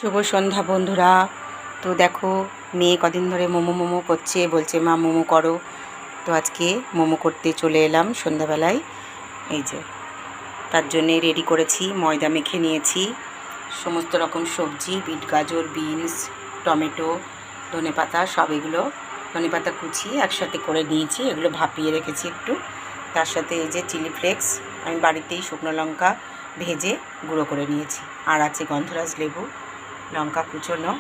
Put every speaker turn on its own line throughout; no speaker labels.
শুভ সন্ধ্যা বন্ধুরা। তো দেখো, মেয়ে কদিন ধরে মোমো মোমো করছে, বলছে মা মোমো করো। তো আজকে মোমো করতে চলে এলাম সন্ধ্যাবেলায়। এই যে তার জন্যে রেডি করেছি, ময়দা মেখে নিয়েছি, সমস্ত রকম সবজি, বিট গাজর, বিনস, টমেটো, ধনেপাতা, সব এগুলো ধনেপাতা কুচি একসাথে করে নিয়েছি, এগুলো ভাপিয়ে রেখেছি একটু। তার সাথে এই যে চিলি ফ্লেক্স আমি বাড়িতেই শুকনো লঙ্কা ভেজে গুঁড়ো করে নিয়েছি, আর আছে গন্ধরাজ লেবু, লঙ্কা কুচোনো,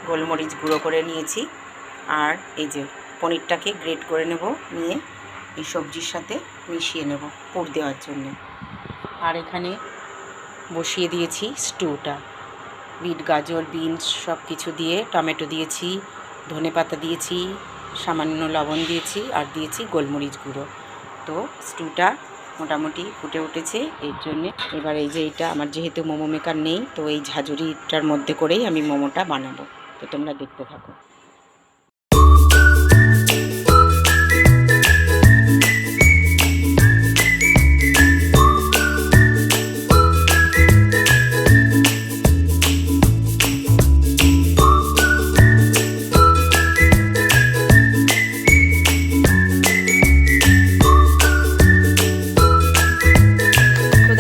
গোলমরিচ গুঁড়ো করে নিয়েছি। আর এই যে পনিরটাকে গ্রেট করে নেব, নিয়ে এই সবজির সাথে মিশিয়ে নেব পুর দেওয়ার জন্য। আর এখানে বসিয়ে দিয়েছি স্টুটা, বিট গাজর বিনস সব কিছু দিয়ে, টমেটো দিয়েছি, ধনেপাতা দিয়েছি, সামান্য লবণ দিয়েছি, আর দিয়েছি গোলমরিচ গুঁড়ো। তো স্টুটা মোটামুটি ফুটে উঠেছে, এর জন্যে এবার এই যে এটা আমার যেহেতু মোমো মেকার নেই, তো এই ঝাঁঝুরিটার মধ্যে করেই আমি মোমোটা বানাবো। তো তোমরা দেখতে থাকো।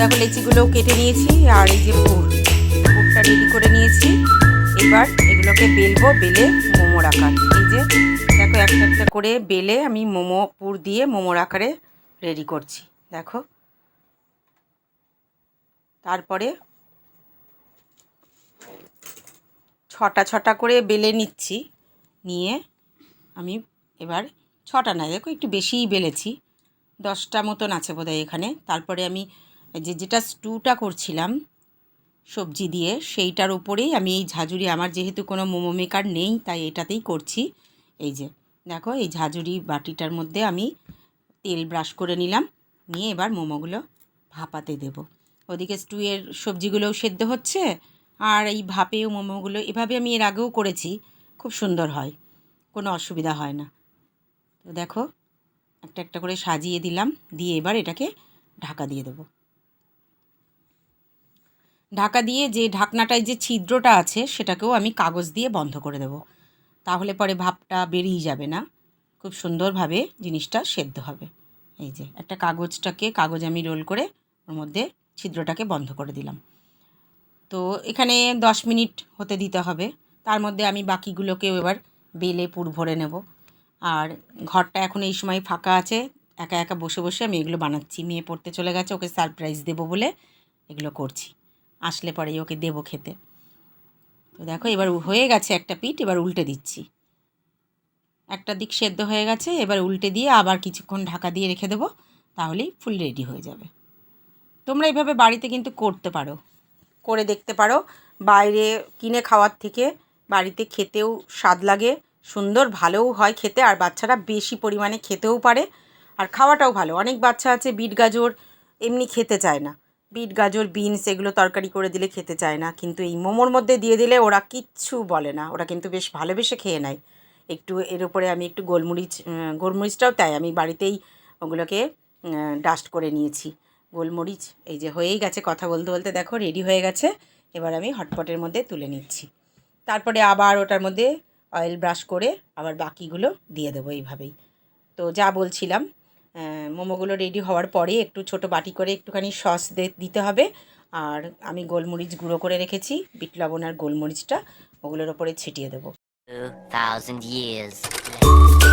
দেখো লেচিগুলোও কেটে নিয়েছি, আর এই যে পুরটা রেডি করে নিয়েছি। এবার এগুলোকে বেলবো, বেলে মোমোর আকার, এই যে দেখো একটা একটা করে বেলে আমি মোমো পুর দিয়ে মোমোর আকারে রেডি করছি। দেখো, তারপরে ছটা ছটা করে বেলে নিচ্ছি, নিয়ে আমি এবার ছটা না, দেখো একটু বেশিই বেলেছি, 10টা মতন আছে বোধহয় এখানে। তারপরে আমি যেটা স্টুটা করছিলাম সবজি দিয়ে, সেইটার উপরেই আমি এই ঝাঁঝুরি, আমার যেহেতু কোনো মোমো মেকার নেই তাই এটাতেই করছি। এই যে দেখো, এই ঝাঁঝুরি বাটিটার মধ্যে আমি তেল ব্রাশ করে নিলাম, নিয়ে এবার মোমোগুলো ভাপাতে দেব। ওদিকে স্টুয়ের সবজিগুলোও সেদ্ধ হচ্ছে, আর এই ভাপেও মোমোগুলো, এভাবে আমি এর আগেও করেছি, খুব সুন্দর হয়, কোনো অসুবিধা হয় না। তো দেখো, একটা একটা করে সাজিয়ে দিলাম, দিয়ে এবার এটাকে ঢাকা দিয়ে দেবো। ঢাকা দিয়ে যে ঢাকনাটায় যে ছিদ্রটা আছে সেটাকেও আমি কাগজ দিয়ে বন্ধ করে দেব, তাহলে পরে ভাপটা বেরিয়ে যাবে না, খুব সুন্দরভাবে জিনিসটা সেদ্ধ হবে। এই যে একটা কাগজ আমি রোল করে ওর মধ্যে ছিদ্রটাকে বন্ধ করে দিলাম। তো এখানে 10 মিনিট হতে দিতে হবে, তার মধ্যে আমি বাকিগুলোকেও এবার বেলে পুর ভরে নেব। আর ঘরটা এখন এই সময় ফাঁকা আছে, একা একা বসে বসে আমি এগুলো বানাচ্ছি। মেয়ে পড়তে চলে গেছে, ওকে সারপ্রাইজ দেবো বলে এগুলো করছি, আসলে পরেই ওকে দেবো খেতে। তো দেখো, এবার হয়ে গেছে একটা পিঠ, এবার উল্টে দিচ্ছি। একটা দিক সেদ্ধ হয়ে গেছে, এবার উল্টে দিয়ে আবার কিছুক্ষণ ঢাকা দিয়ে রেখে দেবো, তাহলেই ফুল রেডি হয়ে যাবে। তোমরা এইভাবে বাড়িতে কিন্তু করতে পারো, করে দেখতে পারো। বাইরে কিনে খাওয়ার থেকে বাড়িতে খেতেও স্বাদ লাগে, সুন্দর ভালোও হয় খেতে, আর বাচ্চারা বেশি পরিমাণে খেতেও পারে, আর খাওয়াটাও ভালো। অনেক বাচ্চা আছে বিট গাজর এমনি খেতে চায় না, বিট গাজর বিনস এগুলো তরকারি করে দিলে খেতে চায় না, কিন্তু এই মোমোর মধ্যে দিয়ে দিলে ওরা কিচ্ছু বলে না, ওরা কিন্তু বেশ ভালোবেসে খেয়ে নেয়। একটু এর উপরে আমি একটু গোলমরিচটাও তাই আমি বাড়িতেই ওগুলোকে ডাস্ট করে নিয়েছি গোলমরিচ। এই যে হয়েই গেছে, কথা বলতে বলতে দেখো রেডি হয়ে গেছে। এবার আমি হটপটের মধ্যে তুলে নিচ্ছি, তারপরে আবার ওটার মধ্যে অয়েল ব্রাশ করে আবার বাকিগুলো দিয়ে দেবো এইভাবেই। তো যা বলছিলাম, মোমোগুলো রেডি হওয়ার পরে একটু ছোট বাটি করে একটুখানি সস দিতে হবে, আর আমি গোলমরিচ গুঁড়ো করে রেখেছি, বিট লবণ আর গোলমরিচটা ওগুলোর ওপরে ছিটিয়ে দেবো।
2000 years later.